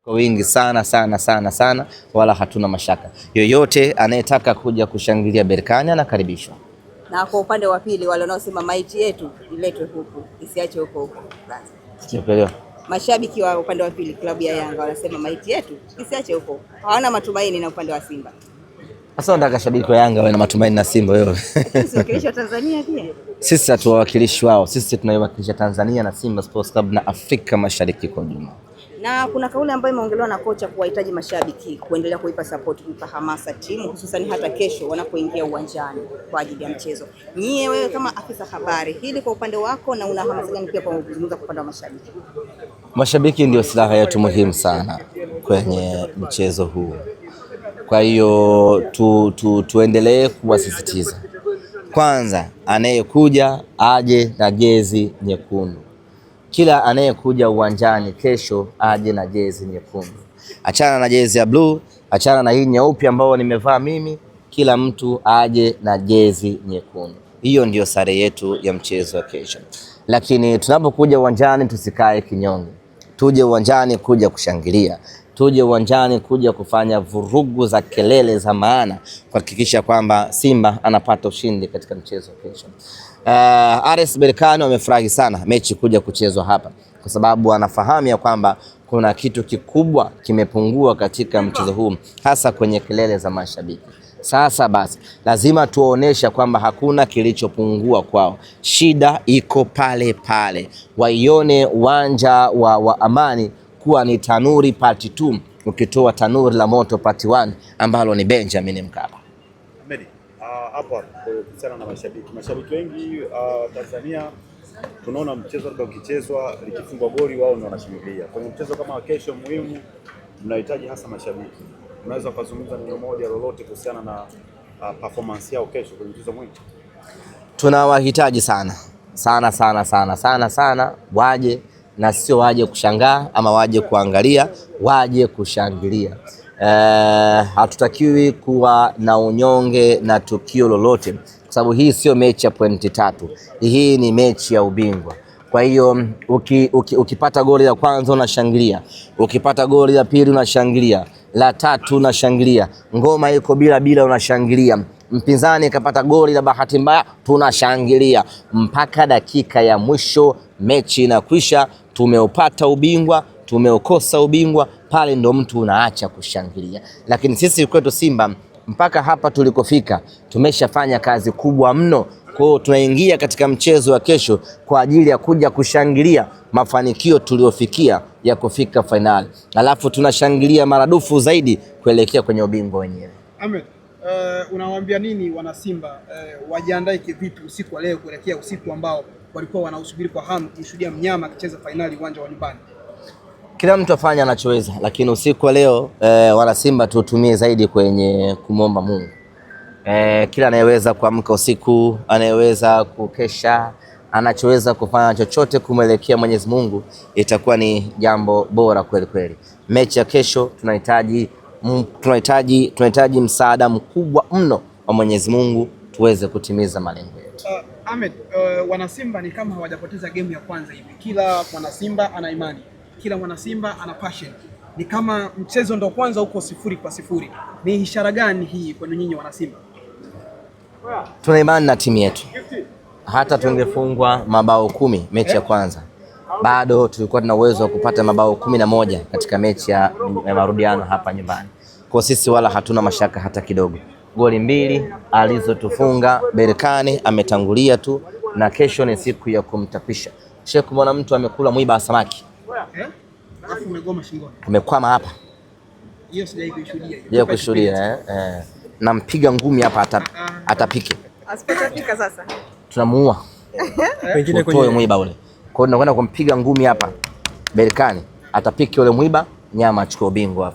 kwa wingi sana sana sana sana, wala hatuna mashaka yoyote. Anayetaka kuja kushangilia Berkane anakaribishwa. Na kwa upande wa pili, wale wanaosema maiti yetu iletwe huku isiache huko. Sielewi. Mashabiki wa upande wa pili, klabu ya Yanga, wanasema maiti yetu isiache huko, hawana matumaini na upande wa Simba. Sasa nataka shabiki wa Yanga wawe na matumaini na Simba wewe. Sisi Tanzania pia. Sisi hatuwakilishi wao, sisi tunaiwakilisha Tanzania na Simba Sports Club na Afrika Mashariki kwa ujumla. Na kuna kauli ambayo imeongelewa na kocha kuwahitaji mashabiki kuendelea kuipa support, kuipa hamasa timu, hususan hata kesho wanapoingia uwanjani kwa ajili ya mchezo. Nyie wewe kama afisa habari, hili kwa upande wako na una hamasa gani pia kwa kuzungumza kwa upande wa mashabiki? Mashabiki ndio silaha yetu muhimu sana kwenye mchezo huu. Kwa hiyo tuendelee kuwasisitiza. Kwanza, anayekuja aje na jezi nyekundu. Kila anayekuja uwanjani kesho aje na jezi nyekundu. Achana na jezi ya blue, achana na hii nyeupe ambayo nimevaa mimi, kila mtu aje na jezi nyekundu. Hiyo ndio sare yetu ya mchezo wa kesho. Lakini tunapokuja uwanjani tusikae kinyonge. Tuje uwanjani kuja kushangilia. Tuje uwanjani kuja kufanya vurugu za kelele za maana kuhakikisha kwamba Simba anapata ushindi katika mchezo wa kesho. RS Berkane wamefurahi sana mechi kuja kuchezwa hapa kwa sababu anafahamu ya kwamba kuna kitu kikubwa kimepungua katika mchezo huu, hasa kwenye kelele za mashabiki. Sasa basi lazima tuonesha kwamba hakuna kilichopungua kwao, shida iko pale pale. Waione uwanja wa Amani kuwa ni tanuri part 2 ukitoa tanuri la moto part 1 ambalo ni Benjamin Mkapa. Ahmed, hapo kuhusiana na mashabiki wengi Tanzania tunaona mchezo labda ukichezwa likifungwa goli wao ndio wanashangilia. Kwenye mchezo kama kesho muhimu mnahitaji hasa mashabiki. Unaweza kuzungumza neno moja lolote kuhusiana na performance yao kesho kwenye mchezo muhimu? Tunawahitaji sana sana sana sana sana sana waje, na sio waje kushangaa ama waje kuangalia, waje kushangilia. Hatutakiwi kuwa na unyonge na tukio lolote, kwa sababu hii sio mechi ya pointi 3. Hii ni mechi ya ubingwa. Kwa hiyo ukipata goli la kwanza unashangilia, ukipata goli la pili unashangilia, la tatu unashangilia, ngoma iko bila unashangilia, mpinzani kapata goli la bahati mbaya tunashangilia, mpaka dakika ya mwisho mechi inakwisha. Tumeupata ubingwa, tumeukosa ubingwa, pale ndo mtu unaacha kushangilia. Lakini sisi kwetu Simba mpaka hapa tulikofika tumeshafanya kazi kubwa mno. Kwa hiyo tunaingia katika mchezo wa kesho kwa ajili ya kuja kushangilia mafanikio tuliofikia ya kufika finali. Alafu tunashangilia maradufu zaidi kuelekea kwenye ubingwa wenyewe. Ahmed, unawaambia nini wana Simba wajiandae kivipi usiku wa leo kuelekea usiku ambao walikuwa wanausubiri kwa hamu kushuhudia mnyama akicheza finali uwanja wa nyumbani? Kila mtu afanye anachoweza, lakini usiku wa leo wana Simba tutumie zaidi kwenye kumwomba Mungu. Kila anayeweza kuamka usiku, anayeweza kukesha, anachoweza kufanya chochote kumwelekea Mwenyezi Mungu, itakuwa ni jambo bora kweli kweli. Mechi ya kesho tunahitaji msaada mkubwa mno wa Mwenyezi Mungu tuweze kutimiza malengo yetu. Ahmed, wana Simba ni kama hawajapoteza game ya kwanza hivi. Kila mwana Simba ana imani, kila mwana Simba ana passion. Ni kama mchezo ndo kwanza uko 0-0. Ni ishara gani hii kwa nyinyi wana Simba? Tuna imani na timu yetu. Hata tungefungwa mabao 10 mechi ya kwanza, bado tulikuwa tuna uwezo wa kupata mabao 11 katika mechi ya marudiano hapa nyumbani. Kwa sisi wala hatuna mashaka hata kidogo. Goli 2 alizotufunga Berkane ametangulia tu, na kesho ni siku ya kumtapisha. Sheikh, mwana mtu amekula mwiba wa samaki. Alafu umegoma shingoni. Umekwama hapa. Hiyo sijai kushuhudia. Sijai kushuhudia nampiga ngumi hapa atapike. Asipotapika sasa tunamuua. Pengine kwenye mwiba ule. Kwa hiyo tunakwenda kumpiga ngumi hapa Berkane, atapike ule mwiba, nyama achukue ubingwa.